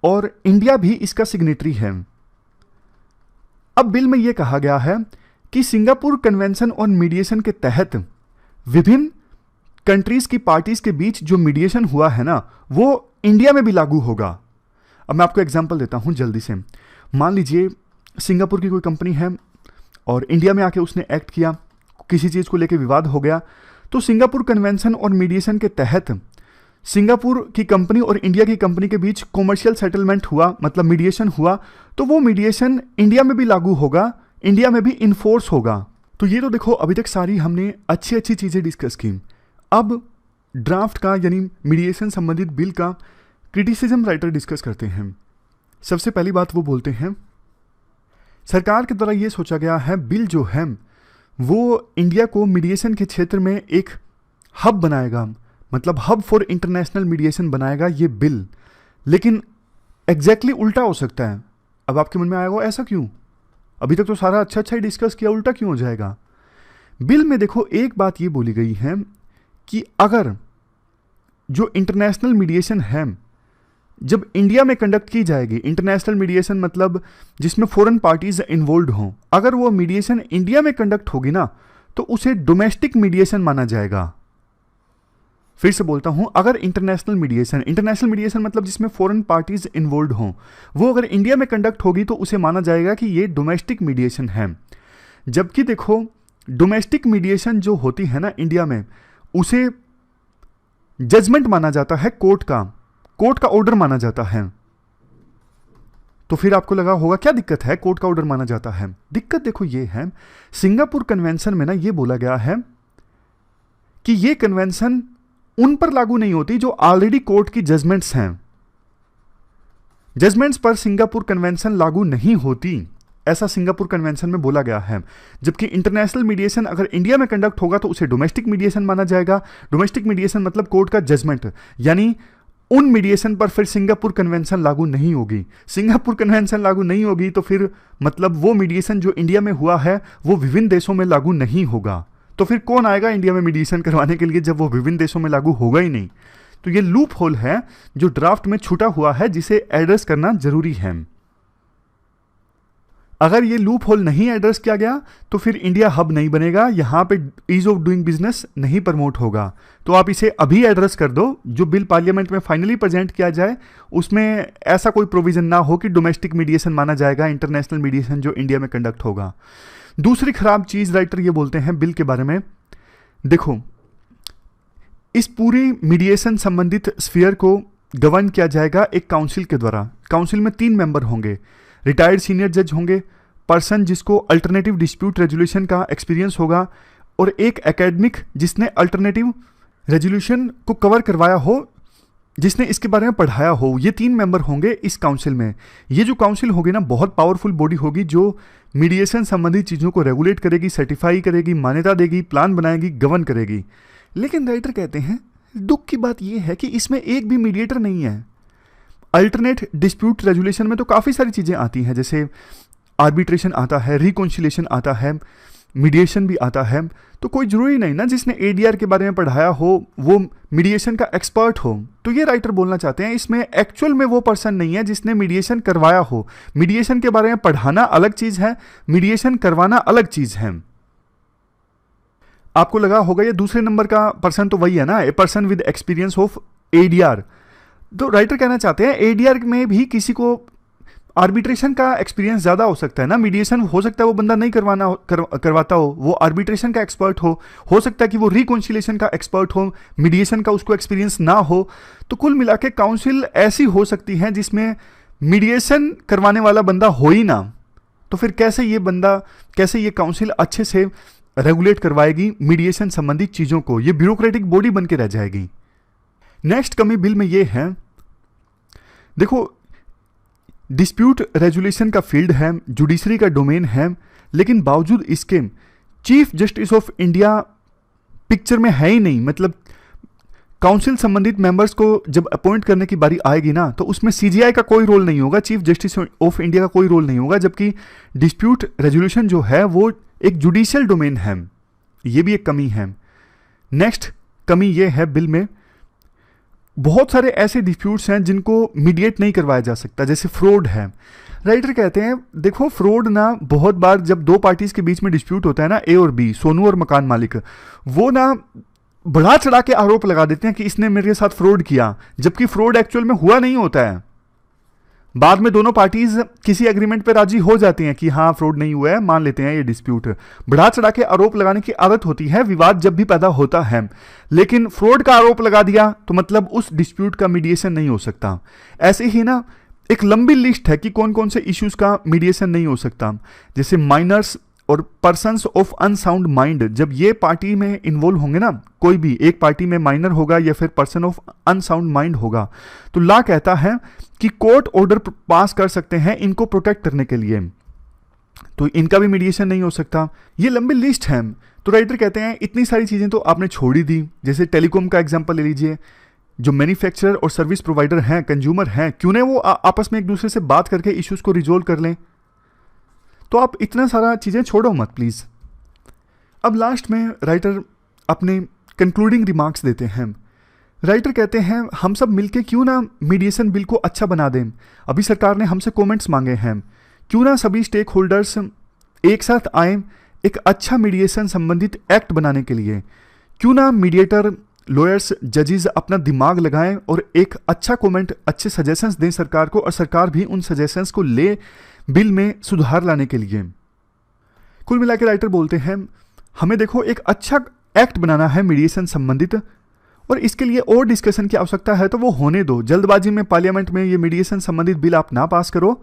और इंडिया भी इसका सिग्नेटरी है। अब बिल में यह कहा गया है कि सिंगापुर कन्वेंशन ऑन मीडिएशन के तहत विभिन्न कंट्रीज की पार्टीज के बीच जो मीडिएशन हुआ है ना, वो इंडिया में भी लागू होगा। अब मैं आपको एग्जांपल देता हूं जल्दी से। मान लीजिए सिंगापुर की कोई कंपनी है और इंडिया में आके उसने एक्ट किया, किसी चीज़ को लेकर विवाद हो गया, तो सिंगापुर कन्वेंशन और मीडिएशन के तहत सिंगापुर की कंपनी और इंडिया की कंपनी के बीच कॉमर्शियल सेटलमेंट हुआ, मतलब मीडिएशन हुआ, तो वो मीडिएशन इंडिया में भी लागू होगा, इंडिया में भी इन्फोर्स होगा। तो ये तो देखो अभी तक सारी हमने अच्छी चीज़ें डिस्कस की। अब ड्राफ्ट का यानी मीडिएशन संबंधित बिल का क्रिटिसिज्म राइटर डिस्कस करते हैं। सबसे पहली बात वो बोलते हैं, सरकार के द्वारा ये सोचा गया है बिल जो है वो इंडिया को मीडिएशन के क्षेत्र में एक हब बनाएगा, मतलब हब फॉर इंटरनेशनल मीडिएशन बनाएगा ये बिल। लेकिन एग्जैक्टली उल्टा हो सकता है। अब आपके मन में आएगा ऐसा क्यों, अभी तक तो सारा अच्छा ही डिस्कस किया, उल्टा क्यों हो जाएगा। बिल में देखो एक बात ये बोली गई है कि अगर जो इंटरनेशनल मीडिएशन है जब इंडिया में कंडक्ट की जाएगी, इंटरनेशनल मीडिएशन मतलब जिसमें फॉरेन पार्टीज इन्वॉल्व हों, अगर वो मीडिएशन इंडिया में कंडक्ट होगी ना तो उसे डोमेस्टिक मीडिएशन माना जाएगा। फिर से बोलता हूं, अगर इंटरनेशनल मीडिएशन मतलब जिसमें फॉरेन पार्टीज इन्वॉल्व हों, वो अगर इंडिया में कंडक्ट होगी तो उसे माना जाएगा कि ये डोमेस्टिक मीडिएशन है। जबकि देखो डोमेस्टिक मीडिएशन जो होती है ना इंडिया में, उसे जजमेंट माना जाता है, कोर्ट का ऑर्डर माना जाता है। तो फिर आपको लगा होगा क्या दिक्कत है, कोर्ट का ऑर्डर माना जाता है। दिक्कत देखो ये है, सिंगापुर कन्वेंशन में ना ये बोला गया है कि ये कन्वेंशन उन पर लागू नहीं होती जो ऑलरेडी कोर्ट की जजमेंट्स हैं। जजमेंट्स पर सिंगापुर कन्वेंशन लागू नहीं होती, ऐसा सिंगापुर कन्वेंशन में बोला गया है। जबकि इंटरनेशनल मीडिएशन अगर इंडिया में कंडक्ट होगा तो उसे डोमेस्टिक मीडिएशन माना जाएगा। डोमेस्टिक मीडिएशन मतलब कोर्ट का जजमेंट, यानी उन मीडिएशन पर फिर सिंगापुर कन्वेंशन लागू नहीं होगी। सिंगापुर कन्वेंशन लागू नहीं होगी तो फिर मतलब वो मीडिएशन जो इंडिया में हुआ है वो विभिन्न देशों में लागू नहीं होगा। तो फिर कौन आएगा इंडिया में मीडिएशन करवाने के लिए जब वो विभिन्न देशों में लागू होगा ही नहीं। तो ये लूप होल है जो ड्राफ्ट में छूटा हुआ है, जिसे एड्रेस करना जरूरी है। अगर ये लूप होल नहीं एड्रेस किया गया तो फिर इंडिया हब नहीं बनेगा, यहां पे ईज ऑफ डूइंग बिजनेस नहीं प्रमोट होगा। तो आप इसे अभी एड्रेस कर दो, जो बिल पार्लियामेंट में फाइनली प्रेजेंट किया जाए उसमें ऐसा कोई प्रोविजन ना हो कि डोमेस्टिक मीडिएशन माना जाएगा इंटरनेशनल मीडिएशन जो इंडिया में कंडक्ट होगा। दूसरी खराब चीज राइटर ये बोलते हैं बिल के बारे में, देखो इस पूरी मीडिएशन संबंधित स्फीयर को गवर्न किया जाएगा एक काउंसिल के द्वारा। काउंसिल में 3 मेंबर होंगे, रिटायर्ड सीनियर जज होंगे, पर्सन जिसको अल्टरनेटिव डिस्प्यूट रेजोल्यूशन का एक्सपीरियंस होगा, और एक एकेडमिक जिसने अल्टरनेटिव रेजोल्यूशन को कवर करवाया हो, जिसने इसके बारे में पढ़ाया हो। ये 3 मेंबर होंगे इस काउंसिल में। ये जो काउंसिल होगी ना बहुत पावरफुल बॉडी होगी जो मीडिएशन संबंधी चीज़ों को रेगुलेट करेगी, सर्टिफाई करेगी, मान्यता देगी, प्लान बनाएगी, गवर्न करेगी। लेकिन राइटर कहते हैं दुख की बात यह है कि इसमें एक भी मीडिएटर नहीं है। अल्टरनेट डिस्प्यूट रेजोल्यूशन में तो काफ़ी सारी चीज़ें आती हैं, जैसे आर्बिट्रेशन आता है, रिकॉन्सिलिएशन आता है, मीडिएशन भी आता है। तो कोई जरूरी नहीं ना जिसने एडीआर के बारे में पढ़ाया हो वो मीडिएशन का एक्सपर्ट हो। तो ये राइटर बोलना चाहते हैं इसमें एक्चुअल में वो पर्सन नहीं है जिसने मीडिएशन करवाया हो। मीडिएशन के बारे में पढ़ाना अलग चीज़ है, मीडिएशन करवाना अलग चीज़ है। आपको लगा होगा ये दूसरे नंबर का पर्सन तो वही है ना, a person with experience of ADR. तो राइटर कहना चाहते हैं एडीआर में भी किसी को आर्बिट्रेशन का एक्सपीरियंस ज़्यादा हो सकता है ना, मीडिएशन हो सकता है वो बंदा नहीं करवाता हो, वो आर्बिट्रेशन का एक्सपर्ट हो सकता है कि वो रिकॉन्सिलिएशन का एक्सपर्ट हो, मीडिएशन का उसको एक्सपीरियंस ना हो। तो कुल मिला के काउंसिल ऐसी हो सकती है जिसमें मीडिएशन करवाने वाला बंदा हो ही ना, तो फिर कैसे ये काउंसिल अच्छे से रेगुलेट करवाएगी मीडिएशन संबंधित चीज़ों को, ये ब्यूरोक्रेटिक बॉडी बन के रह जाएगी। नेक्स्ट कमी बिल में ये है, देखो डिस्प्यूट रेजोल्यूशन का फील्ड है, जुडिशरी का डोमेन है, लेकिन बावजूद इसके chief justice of India picture में है ही नहीं। मतलब काउंसिल संबंधित मेंबर्स को जब अपॉइंट करने की बारी आएगी ना, तो उसमें सीजीआई का कोई रोल नहीं होगा, चीफ जस्टिस ऑफ इंडिया का कोई रोल नहीं होगा, जबकि डिस्प्यूट रेजोल्यूशन जो है वो एक जुडिशियल डोमेन है। ये भी एक कमी है। नेक्स्ट कमी ये है, बिल में बहुत सारे ऐसे डिस्प्यूट्स हैं जिनको मीडिएट नहीं करवाया जा सकता, जैसे फ्रॉड है। राइटर कहते हैं देखो फ्रॉड ना बहुत बार जब दो पार्टीज के बीच में डिस्प्यूट होता है ना, ए और बी, सोनू और मकान मालिक, वो ना बढ़ा चढ़ा के आरोप लगा देते हैं कि इसने मेरे साथ फ्रॉड किया, जबकि फ्रॉड एक्चुअल में हुआ नहीं होता है। बाद में दोनों पार्टीज किसी एग्रीमेंट पे राजी हो जाती हैं कि हाँ फ्रॉड नहीं हुआ है, मान लेते हैं ये डिस्प्यूट। बढ़ा चढ़ा के आरोप लगाने की आदत होती है विवाद जब भी पैदा होता है, लेकिन फ्रॉड का आरोप लगा दिया तो मतलब उस डिस्प्यूट का मीडिएशन नहीं हो सकता। ऐसे ही ना एक लंबी लिस्ट है कि कौन कौन से इश्यूज का मीडिएशन नहीं हो सकता, जैसे माइनर्स और पर्सन्स ऑफ अनसाउंड माइंड। जब ये पार्टी में इन्वॉल्व होंगे ना, कोई भी एक पार्टी में माइनर होगा या फिर पर्सन ऑफ अनसाउंड माइंड होगा, तो लॉ कहता है कि कोर्ट ऑर्डर पास कर सकते हैं इनको प्रोटेक्ट करने के लिए, तो इनका भी मीडिएशन नहीं हो सकता। ये लंबी लिस्ट है। तो राइटर कहते हैं इतनी सारी चीज़ें तो आपने छोड़ ही दी। जैसे टेलीकॉम का एग्जाम्पल ले लीजिए, जो मैन्युफैक्चरर और सर्विस प्रोवाइडर हैं, कंज्यूमर हैं, क्यों नहीं वो आपस में एक दूसरे से बात करके इश्यूज को रिजोल्व कर लें। तो आप इतना सारा चीज़ें छोड़ो मत प्लीज़। अब लास्ट में राइटर अपने कंक्लूडिंग रिमार्क्स देते हैं। राइटर कहते हैं हम सब मिलके क्यों ना मीडिएशन बिल को अच्छा बना दें। अभी सरकार ने हमसे कमेंट्स मांगे हैं, क्यों ना सभी स्टेक होल्डर्स एक साथ आए एक अच्छा मीडिएशन संबंधित एक्ट बनाने के लिए। क्यों ना मीडिएटर, लॉयर्स, जजेस अपना दिमाग लगाएं और एक अच्छा कमेंट, अच्छे सजेशंस दें सरकार को, और सरकार भी उन सजेशंस को ले बिल में सुधार लाने के लिए। कुल मिलाकर राइटर बोलते हैं हमें देखो एक अच्छा एक्ट बनाना है मीडिएशन संबंधित, और इसके लिए और डिस्कशन की आवश्यकता है तो वो होने दो। जल्दबाजी में पार्लियामेंट में ये मीडिएशन संबंधित बिल आप ना पास करो,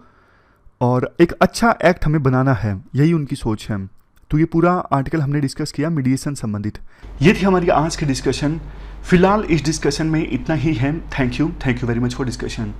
और एक अच्छा एक्ट हमें बनाना है, यही उनकी सोच है। तो ये पूरा आर्टिकल हमने डिस्कस किया मीडिएशन संबंधित। ये थी हमारी आज की डिस्कशन। फिलहाल इस डिस्कशन में इतना ही है। Thank you very much for discussion.